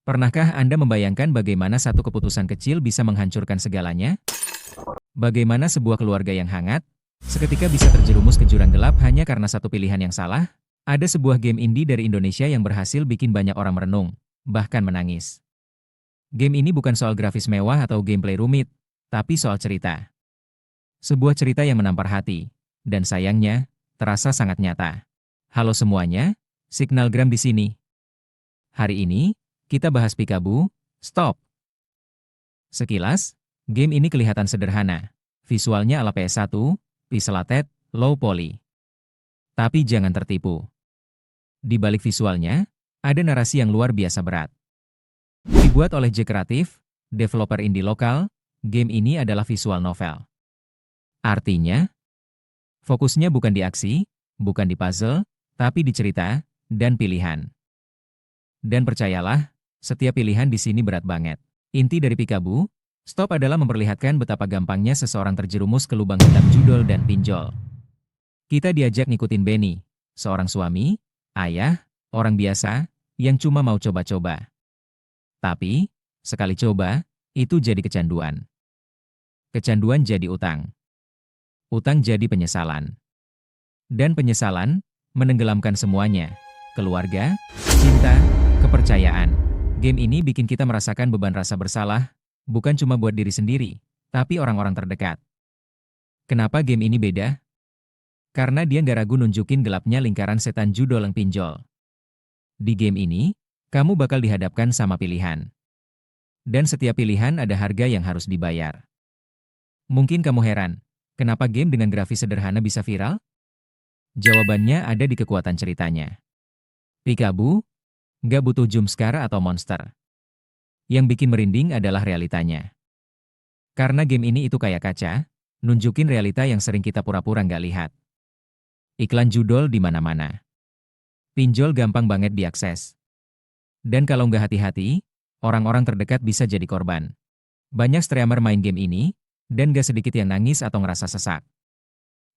Pernahkah Anda membayangkan bagaimana satu keputusan kecil bisa menghancurkan segalanya? Bagaimana sebuah keluarga yang hangat, seketika bisa terjerumus ke jurang gelap hanya karena satu pilihan yang salah? Ada sebuah game indie dari Indonesia yang berhasil bikin banyak orang merenung, bahkan menangis. Game ini bukan soal grafis mewah atau gameplay rumit, tapi soal cerita. Sebuah cerita yang menampar hati, dan sayangnya, terasa sangat nyata. Halo semuanya, Signalgram di sini. Hari ini, kita bahas Peekaboo, Stop. Sekilas, game ini kelihatan sederhana. Visualnya ala PS1, pixelated, low poly. Tapi jangan tertipu. Di balik visualnya, ada narasi yang luar biasa berat. Dibuat oleh J Creative, developer indie lokal, game ini adalah visual novel. Artinya, fokusnya bukan di aksi, bukan di puzzle, tapi di cerita dan pilihan. Dan percayalah, setiap pilihan di sini berat banget. Inti dari Peekaboo, Stop adalah memperlihatkan betapa gampangnya seseorang terjerumus ke lubang hitam judul dan pinjol. Kita diajak ngikutin Benny, seorang suami, ayah, orang biasa, yang cuma mau coba-coba. Tapi, sekali coba, itu jadi kecanduan. Kecanduan jadi utang. Utang jadi penyesalan. Dan penyesalan, menenggelamkan semuanya. Keluarga, cinta, kepercayaan. Game ini bikin kita merasakan beban rasa bersalah, bukan cuma buat diri sendiri, tapi orang-orang terdekat. Kenapa game ini beda? Karena dia nggak ragu nunjukin gelapnya lingkaran setan judul yang pinjol. Di game ini, kamu bakal dihadapkan sama pilihan. Dan setiap pilihan ada harga yang harus dibayar. Mungkin kamu heran, kenapa game dengan grafis sederhana bisa viral? Jawabannya ada di kekuatan ceritanya. Peekaboo, nggak butuh jumpscare atau monster. Yang bikin merinding adalah realitanya. Karena game ini itu kayak kaca, nunjukin realita yang sering kita pura-pura nggak lihat. Iklan judul di mana-mana. Pinjol gampang banget diakses. Dan kalau nggak hati-hati, orang-orang terdekat bisa jadi korban. Banyak streamer main game ini, dan nggak sedikit yang nangis atau ngerasa sesak.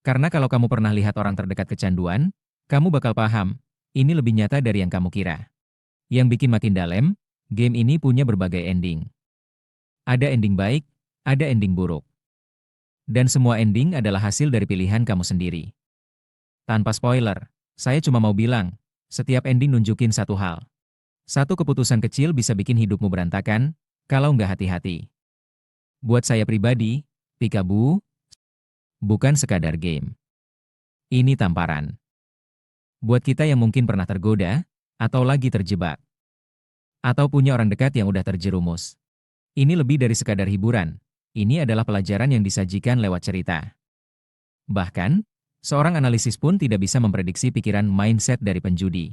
Karena kalau kamu pernah lihat orang terdekat kecanduan, kamu bakal paham, ini lebih nyata dari yang kamu kira. Yang bikin makin dalam, game ini punya berbagai ending. Ada ending baik, ada ending buruk. Dan semua ending adalah hasil dari pilihan kamu sendiri. Tanpa spoiler, saya cuma mau bilang, setiap ending nunjukin satu hal. Satu keputusan kecil bisa bikin hidupmu berantakan, kalau nggak hati-hati. Buat saya pribadi, Peekaboo bukan sekadar game. Ini tamparan. Buat kita yang mungkin pernah tergoda, atau lagi terjebak. Atau punya orang dekat yang udah terjerumus. Ini lebih dari sekadar hiburan. Ini adalah pelajaran yang disajikan lewat cerita. Bahkan, seorang analisis pun tidak bisa memprediksi pikiran mindset dari penjudi.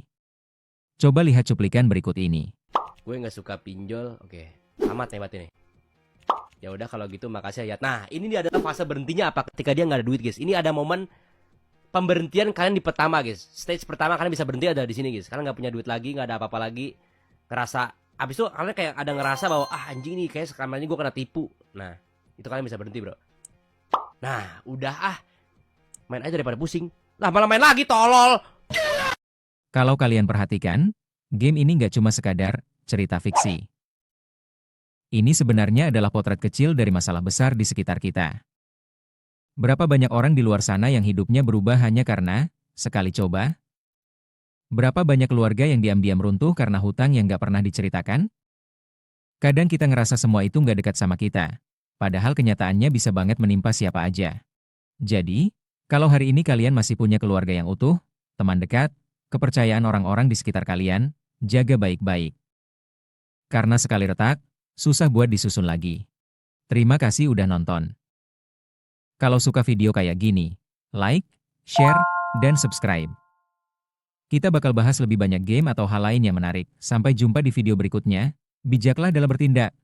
Coba lihat cuplikan berikut ini. Gue nggak suka pinjol, oke. Amat hebat ini. Ya udah kalau gitu makasih ya. Nah, ini dia adalah fase berhentinya apa ketika dia nggak ada duit, guys. Ini ada momen pemberhentian kalian di pertama, guys. Stage pertama kalian bisa berhenti ada di sini, guys. Kalian nggak punya duit lagi, nggak ada apa-apa lagi. Ngerasa, abis itu kalian kayak ada ngerasa bahwa anjing nih kayak sekarang ini gue kena tipu. Nah, itu kalian bisa berhenti, bro. Nah, udah main aja daripada pusing. Lah malah main lagi, tolol. Kalau kalian perhatikan, game ini nggak cuma sekadar cerita fiksi. Ini sebenarnya adalah potret kecil dari masalah besar di sekitar kita. Berapa banyak orang di luar sana yang hidupnya berubah hanya karena sekali coba? Berapa banyak keluarga yang diam-diam runtuh karena hutang yang nggak pernah diceritakan? Kadang kita ngerasa semua itu nggak dekat sama kita, padahal kenyataannya bisa banget menimpa siapa aja. Jadi, kalau hari ini kalian masih punya keluarga yang utuh, teman dekat, kepercayaan orang-orang di sekitar kalian, jaga baik-baik. Karena sekali retak, susah buat disusun lagi. Terima kasih udah nonton. Kalau suka video kayak gini, like, share, dan subscribe. Kita bakal bahas lebih banyak game atau hal lain yang menarik. Sampai jumpa di video berikutnya. Bijaklah dalam bertindak.